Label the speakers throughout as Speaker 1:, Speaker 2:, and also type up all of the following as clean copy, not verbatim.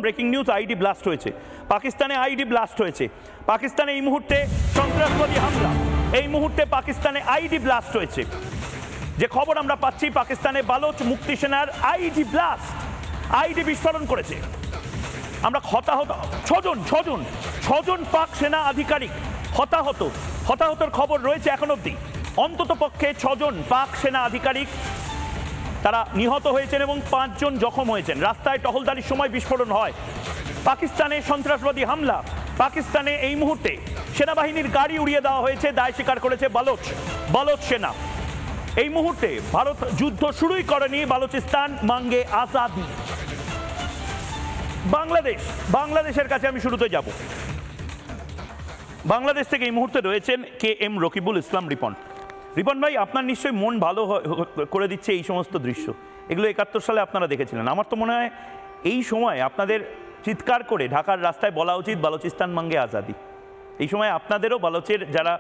Speaker 1: Breaking news ID blast হয়েছে পাকিস্তানে ID blast হয়েছে পাকিস্তানে এই মুহূর্তে সন্ত্রাসবাদী হামলা এই মুহূর্তে পাকিস্তানে আইডি ব্লাস্ট হয়েছে যে খবর আমরা পাচ্ছি পাকিস্তানে বালোচ মুক্তি সেনার আইডি ব্লাস্ট আইডি বিস্ফোরণ করেছে আমরা হতাহত ছজন পাক সেনা আধিকারিক হতাহতর খবর রয়েছে এখন অবধি অন্তত পক্ষে 6 জন পাক সেনা আধিকারিক তারা নিহত হয়েছেন এবং 5 জন জখম হয়েছেন রাস্তায় টহলদারির সময় বিস্ফোরণ হয় পাকিস্তানে সন্ত্রাসবাদী হামলা পাকিস্তানে এই মুহূর্তে সেনাবাহিনীর গাড়ি উড়িয়ে দেওয়া হয়েছে দায় স্বীকার করেছে বালোচ সেনা এই মুহূর্তে ভারত যুদ্ধ শুরুই করেনি বালুচিস্তান মাঙ্গে আজাদি বাংলাদেশের কাছে আমি শুরুতে যাব বাংলাদেশ থেকে এই মুহূর্তে রয়েছেন KM রকিবুল ইসলাম রিপন ভাই আপনার নিশ্চয়ই মন ভালো করে দিচ্ছে এই সমস্ত দৃশ্য এগুলো 71 সালে আপনারা দেখেছিলেন আমার তো মনে হয় এই সময় আপনাদের চিৎকার করে ঢাকার রাস্তায় বলা উচিত বালুচিস্তান মাঙ্গে আজাদি এই সময় আপনাদেরও বালোচের যারা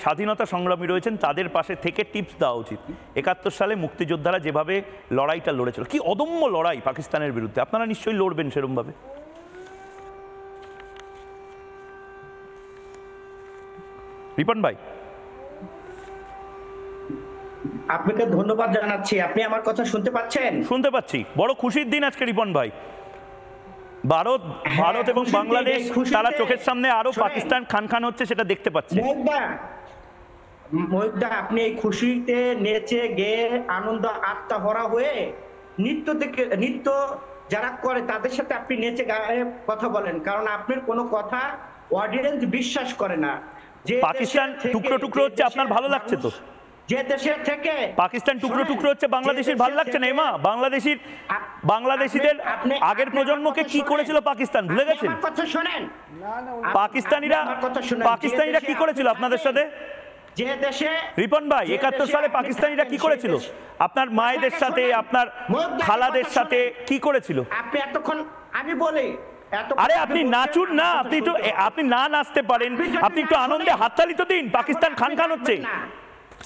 Speaker 1: স্বাধীনতা সংগ্রামী রয়েছেন তাদের পাশে থেকে টিপস দেওয়া উচিত 71 সালে মুক্তিযোদ্ধারা যেভাবে লড়াইটা লড়েছিল কি অদম্য লড়াই পাকিস্তানের বিরুদ্ধে আপনারা নিশ্চয়ই লড়বেন সেরকমভাবে রিপন ভাই
Speaker 2: আপনাকে ধন্যবাদ জানাচ্ছি আপনি আমার কথা শুনতে পাচ্ছেন
Speaker 1: শুনতে পাচ্ছি বড় খুশির দিন আজকে রিপন ভাই ভারত এবং বাংলাদেশ তারা চোখের সামনে আরো পাকিস্তান খান হচ্ছে সেটা দেখতে পাচ্ছে
Speaker 2: মহিউদ্দা আপনি এই খুশিতে নেচে গেয়ে আনন্দ আত্মহারা হয়ে নৃত্য যারা করে তাদের সাথে আপনি নেচে গায়ে কথা বলেন কারণ আপনার কোনো কথা অডিয়েন্স বিশ্বাস করে না যে
Speaker 1: পাকিস্তান টুকরো হচ্ছে আপনার ভালো লাগছে তো
Speaker 2: যে দেশের থেকে
Speaker 1: পাকিস্তান টুকরো হচ্ছে বাংলাদেশের ভালো লাগছে না এমা বাংলাদেশিদের আগের প্রজন্মকে কি করেছিল পাকিস্তান ভুলে গেছেন পাকিস্তানিরা কি করেছিল আপনাদের সাথে
Speaker 2: যে দেশে
Speaker 1: রিপন ভাই 71 সালে পাকিস্তানিরা কি করেছিল আপনার মায়েদের সাথে আপনার খালাদের সাথে কি করেছিল
Speaker 2: আপনি এতক্ষণ আমি বলি
Speaker 1: আরে আপনি নাচুন না আপনি না নাচতে পারেন আপনি একটু আনন্দে হাততালি তো দিন পাকিস্তান খান হচ্ছে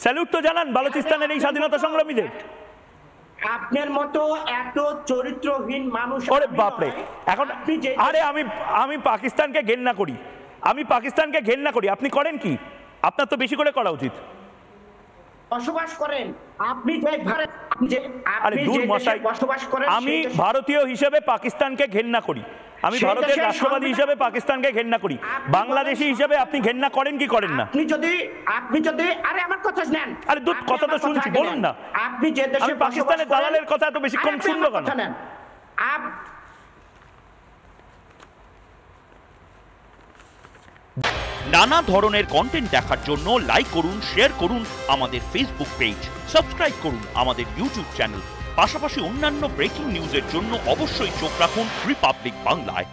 Speaker 1: স্যালুট তো জানান বালুচিস্তানের এই স্বাধীনতা সংগ্রামীদের
Speaker 2: আপনার মতো এত চরিত্রহীন মানুষ
Speaker 1: ওরে বাপরে এখন আরে আমি পাকিস্তানকে ঘেন্না করি আপনি করেন কি আপনার তো বেশি করে করা উচিত
Speaker 2: বসবাস করেন আপনি বসবাস করেন
Speaker 1: আমি ভারতীয় হিসেবে পাকিস্তানকে ঘেন্না করি আমি ভারতের রাষ্ট্রবাদী হিসেবে পাকিস্তানকে ঘেন্না করি বাংলাদেশি হিসেবে আপনি ঘেন্না করেন কি করেন না
Speaker 2: আপনি যদি আরে আমার কথা শুনেন
Speaker 1: আরে দুধ কথা তো শুনছি বলুন না
Speaker 2: আপনি যে দেশে
Speaker 1: পাকিস্তানের দালালের কথা এত বেশিক্ষণ শুনবো কেন
Speaker 3: নানা ধরনের কন্টেন্ট দেখার জন্য লাইক করুন শেয়ার করুন আমাদের ফেসবুক পেজ সাবস্ক্রাইব করুন আমাদের ইউটিউব চ্যানেল পাশাপাশি অন্যান্য ব্রেকিং নিউজের জন্য অবশ্যই চোখ রাখুন রিপাবলিক বাংলায়।